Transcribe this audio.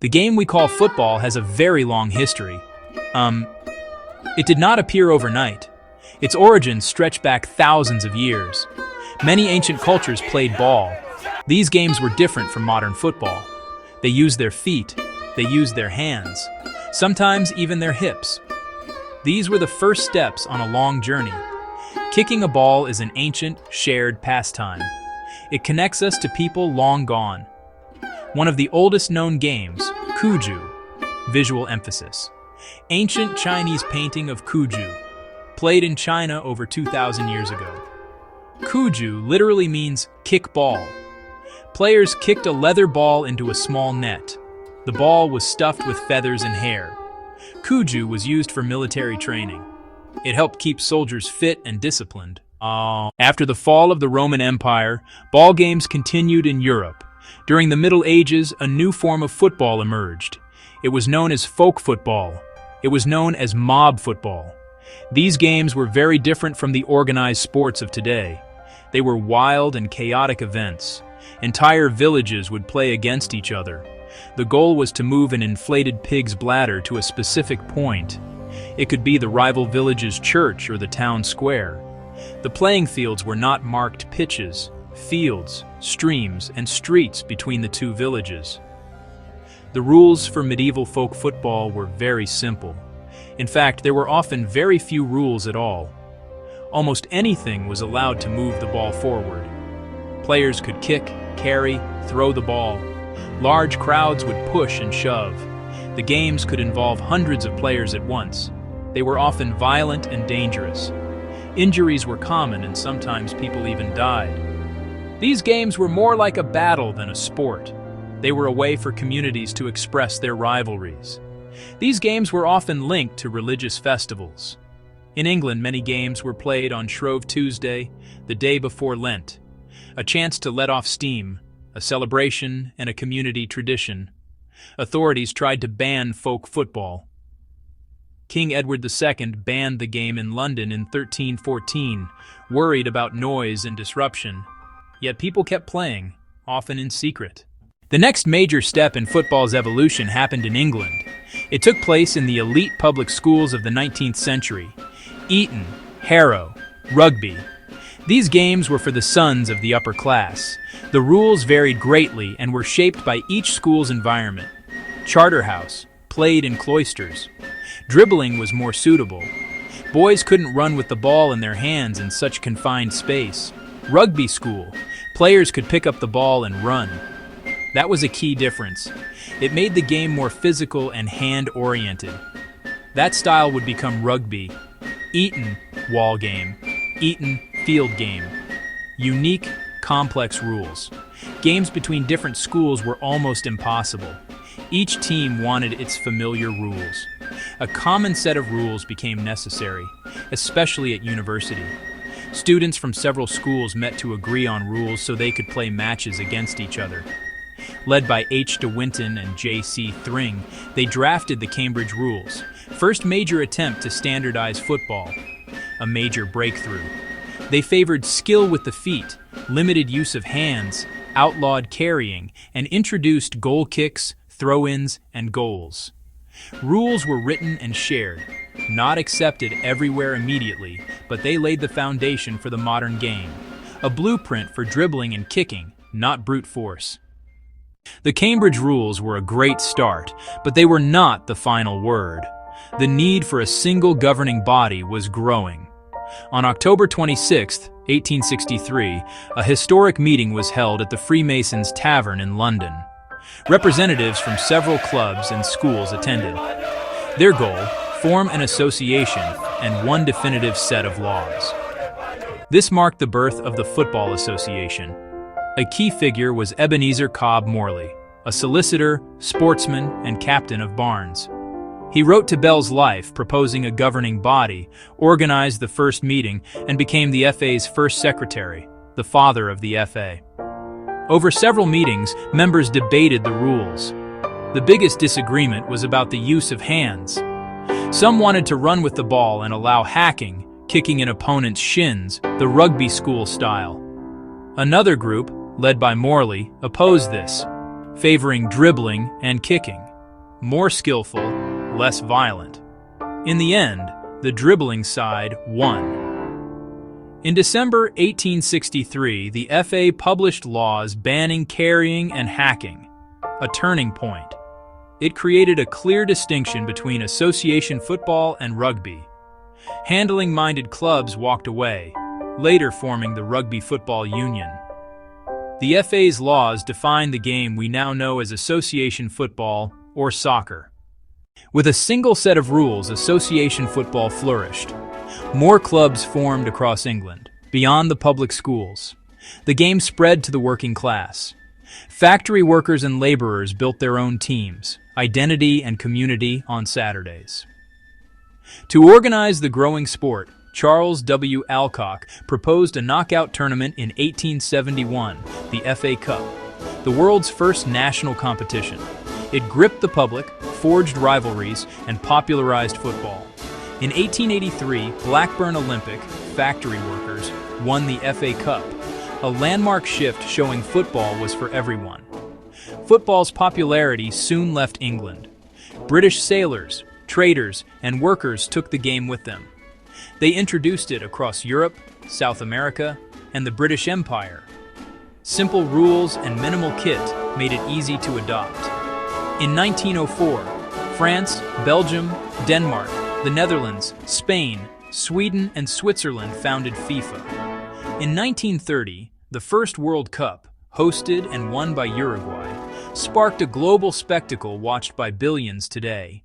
The game we call football has a very long history. It did not appear overnight. Its origins stretch back thousands of years. Many ancient cultures played ball. These games were different from modern football. They used their feet, they used their hands, sometimes even their hips. These were the first steps on a long journey. Kicking a ball is an ancient, shared pastime. It connects us to people long gone. One of the oldest known games, Cuju, visual emphasis. Ancient Chinese painting of Cuju, played in China over 2,000 years ago. Cuju literally means kick ball. Players kicked a leather ball into a small net. The ball was stuffed with feathers and hair. Cuju was used for military training. It helped keep soldiers fit and disciplined. After the fall of the Roman Empire, ball games continued in Europe. During the Middle Ages, a new form of football emerged. It was known as folk football. It was known as mob football. These games were very different from the organized sports of today. They were wild and chaotic events. Entire villages would play against each other. The goal was to move an inflated pig's bladder to a specific point. It could be the rival village's church or the town square. The playing fields were not marked pitches, fields, streams, and streets between the two villages. The rules for medieval folk football were very simple. In fact, there were often very few rules at all. Almost anything was allowed to move the ball forward. Players could kick, carry, throw the ball. Large crowds would push and shove. The games could involve hundreds of players at once. They were often violent and dangerous. Injuries were common and sometimes people even died. These games were more like a battle than a sport. They were a way for communities to express their rivalries. These games were often linked to religious festivals. In England, many games were played on Shrove Tuesday, the day before Lent, a chance to let off steam, a celebration, and a community tradition. Authorities tried to ban folk football. King Edward II banned the game in London in 1314, worried about noise and disruption. Yet people kept playing, often in secret. The next major step in football's evolution happened in England. It took place in the elite public schools of the 19th century. Eton, Harrow, Rugby. These games were for the sons of the upper class. The rules varied greatly and were shaped by each school's environment. Charterhouse, played in cloisters. Dribbling was more suitable. Boys couldn't run with the ball in their hands in such confined space. Rugby school, players could pick up the ball and run. That was a key difference. It made the game more physical and hand-oriented. That style would become rugby. Eton, wall game. Eton, field game. Unique, complex rules. Games between different schools were almost impossible. Each team wanted its familiar rules. A common set of rules became necessary, especially at university. Students from several schools met to agree on rules so they could play matches against each other. Led by H. de Winton and J.C. Thring, they drafted the Cambridge Rules, first major attempt to standardize football. A major breakthrough. They favored skill with the feet, limited use of hands, outlawed carrying, and introduced goal kicks, throw-ins, and goals. Rules were written and shared, not accepted everywhere immediately, but they laid the foundation for the modern game. A blueprint for dribbling and kicking, not brute force. The Cambridge Rules were a great start, but they were not the final word. The need for a single governing body was growing. On October 26, 1863, a historic meeting was held at the Freemasons' Tavern in London. Representatives from several clubs and schools attended. Their goal, form an association and one definitive set of laws. This marked the birth of the Football Association. A key figure was Ebenezer Cobb Morley, a solicitor, sportsman, and captain of Barnes. He wrote to Bell's Life proposing a governing body, organized the first meeting, and became the FA's first secretary, the father of the FA. Over several meetings, members debated the rules. The biggest disagreement was about the use of hands. Some wanted to run with the ball and allow hacking, kicking an opponent's shins, the rugby school style. Another group, led by Morley, opposed this, favoring dribbling and kicking. more skillful, less violent. In the end, the dribbling side won. In December 1863, the FA published laws banning carrying and hacking, a turning point. It created a clear distinction between association football and rugby. Handling-minded clubs walked away, later forming the Rugby Football Union. The FA's laws defined the game we now know as association football or soccer. With a single set of rules, association football flourished. More clubs formed across England, beyond the public schools. The game spread to the working class. Factory workers and laborers built their own teams, identity and community on Saturdays. To organize the growing sport, Charles W. Alcock proposed a knockout tournament in 1871, the FA Cup, the world's first national competition. It gripped the public, forged rivalries, and popularized football. In 1883, Blackburn Olympic factory workers won the FA Cup, a landmark shift showing football was for everyone. Football's popularity soon left England. British sailors, traders, and workers took the game with them. They introduced it across Europe, South America, and the British Empire. Simple rules and minimal kit made it easy to adopt. In 1904, France, Belgium, Denmark, the Netherlands, Spain, Sweden, and Switzerland founded FIFA. In 1930, the first World Cup, hosted and won by Uruguay, sparked a global spectacle watched by billions today.